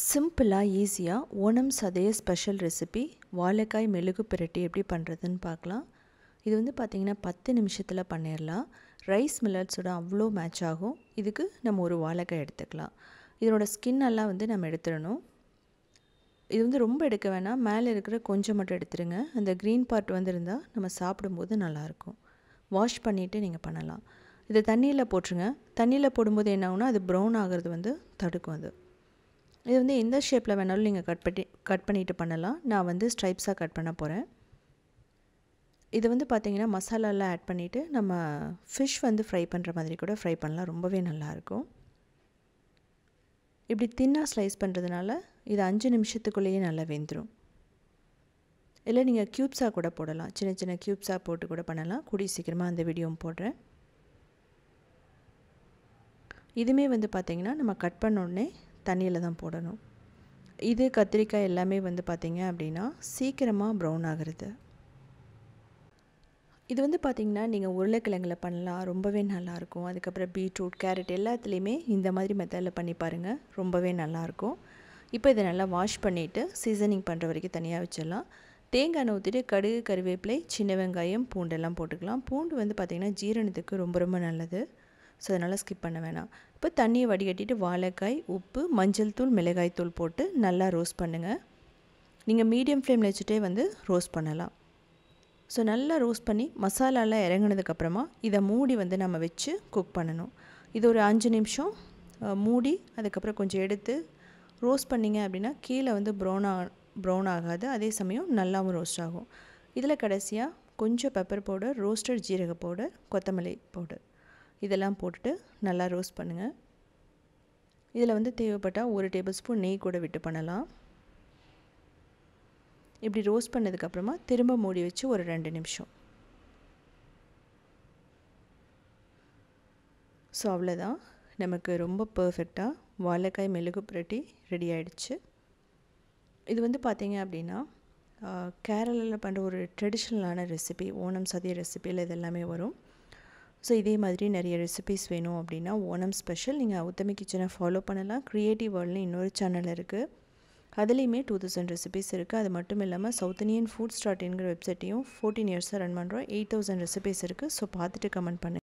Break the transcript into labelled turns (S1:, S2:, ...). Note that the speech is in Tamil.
S1: சிம்பிளாக ஈஸியாக ஓணம் சதய ஸ்பெஷல் ரெசிபி வாழைக்காய் மெழுகு பிரட்டி எப்படி பண்ணுறதுன்னு பார்க்கலாம். இது வந்து பார்த்திங்கன்னா 10 நிமிஷத்தில் பண்ணிடலாம். ரைஸ் மில்லட்ஸோட அவ்வளோ மேட்ச் ஆகும். இதுக்கு நம்ம ஒரு வாழைக்காய் எடுத்துக்கலாம். இதனோட ஸ்கின் எல்லாம் வந்து நம்ம எடுத்துடணும். இது வந்து ரொம்ப எடுக்க வேணாம், மேலே இருக்கிற கொஞ்சம் மட்டும் எடுத்துருங்க. அந்த க்ரீன் பார்ட் வந்து இருந்தால் நம்ம சாப்பிடும்போது நல்லாயிருக்கும். வாஷ் பண்ணிவிட்டு நீங்கள் பண்ணலாம். இதை தண்ணியில் போட்டுருங்க. தண்ணியில் போடும்போது என்ன ஆகுனா அது ப்ரௌன் ஆகிறது வந்து தடுக்கும். அது இது வந்து எந்த ஷேப்பில் வேணாலும் நீங்கள் கட் பண்ணிவிட்டு பண்ணலாம். நான் வந்து ஸ்ட்ரைப்ஸாக கட் பண்ண போகிறேன். இது வந்து பார்த்திங்கன்னா மசாலாலாம் ஆட் பண்ணிவிட்டு நம்ம ஃபிஷ் வந்து ஃப்ரை பண்ணுற மாதிரி கூட ஃப்ரை பண்ணலாம். ரொம்பவே நல்லாயிருக்கும். இப்படி தின்னாக ஸ்லைஸ் பண்ணுறதுனால இது 5 நிமிஷத்துக்குள்ளேயே நல்லா வெந்துடும். இல்லை நீங்கள் க்யூப்ஸாக கூட போடலாம். சின்ன சின்ன க்யூப்ஸாக போட்டு கூட பண்ணலாம். கூடிய சீக்கிரமாக அந்த வீடியோவும் போடுறேன். இதுவுமே வந்து பார்த்திங்கன்னா நம்ம கட் பண்ண உடனே தண்ணியில் தான் போடணும். இது கத்திரிக்காய் எல்லாமே வந்து பார்த்திங்க அப்படின்னா சீக்கிரமாக ப்ரௌன் ஆகிறது. இது வந்து பார்த்திங்கன்னா நீங்கள் உருளைக்கிழங்குல பண்ணலாம், ரொம்பவே நல்லாயிருக்கும். அதுக்கப்புறம் பீட்ரூட், கேரட் எல்லாத்துலேயுமே இந்த மாதிரி மெத்தடில் பண்ணி பாருங்கள், ரொம்பவே நல்லாயிருக்கும். இப்போ இதை நல்லா வாஷ் பண்ணிவிட்டு சீசனிங் பண்ணுற வரைக்கும் தனியாக வச்சிடலாம். தேங்காய் எண்ணெய் ஊற்றிட்டு கடுகு, கருவேப்பிலை, சின்ன வெங்காயம், பூண்டெல்லாம் போட்டுக்கலாம். பூண்டு வந்து பார்த்திங்கன்னா ஜீரணத்துக்கு ரொம்ப ரொம்ப நல்லது. ஸோ அதனால் ஸ்கிப் பண்ண வேணாம். இப்போ தண்ணியை வடிகட்டிட்டு வாழைக்காய், உப்பு, மஞ்சள் தூள், மிளகாய் தூள் போட்டு நல்லா ரோஸ்ட் பண்ணுங்கள். நீங்கள் மீடியம் ஃப்ளேமில் வச்சுட்டே வந்து ரோஸ்ட் பண்ணலாம். ஸோ நல்லா ரோஸ்ட் பண்ணி மசாலாலாம் இறங்கினதுக்கப்புறமா இதை மூடி வந்து நம்ம வச்சு குக் பண்ணணும். இது ஒரு 5 நிமிஷம் மூடி அதுக்கப்புறம் கொஞ்சம் எடுத்து ரோஸ்ட் பண்ணிங்க அப்படின்னா கீழே வந்து ப்ரௌன் ஆகாது. அதே சமயம் நல்லாவும் ரோஸ்ட் ஆகும். இதில் கடைசியாக கொஞ்சம் பெப்பர் பவுடர், ரோஸ்டட் ஜீரக பவுடர், கொத்தமல்லி பவுடர் இதெல்லாம் போட்டுட்டு நல்லா ரோஸ்ட் பண்ணுங்கள். இதில் வந்து தேவைப்பட்டால் 1 டேபிள் ஸ்பூன் நெய் கூட விட்டு பண்ணலாம். இப்படி ரோஸ்ட் பண்ணதுக்கப்புறமா திரும்ப மூடி வச்சு ஒரு 2 நிமிஷம். ஸோ அவ்வளோதான், நமக்கு ரொம்ப பர்ஃபெக்டாக வாழைக்காய் மெழுகு பிரட்டி ரெடி ஆகிடுச்சு. இது வந்து பார்த்திங்க அப்படின்னா கேரளாவில் பண்ணுற ஒரு ட்ரெடிஷ்னலான ரெசிபி, ஓணம் சதிய ரெசிபியில் இது எல்லாமே வரும். ஸோ இதே மாதிரி நிறைய ரெசிபிஸ் வேணும் அப்படின்னா ஓணம் ஸ்பெஷல் நீங்கள் உத்தமி கிச்சனை ஃபாலோ பண்ணலாம். க்ரியேட்டிவ் வேர்ல்டுன்னு இன்னொரு சேனல் இருக்குது. அதுலேயுமே 2000 ரெசிபிஸ் இருக்குது. அது மட்டும் இல்லாமல் சவுத் இந்தியன் ஃபுட் ஸ்டார்ட்ங்கிற வெப்சைட்டையும் 14 இயர்ஸாக ரன் பண்ணுறோம். 8000 ரெசிபிஸ் இருக்குது. ஸோ பார்த்துட்டு கமெண்ட் பண்ணுங்கள்.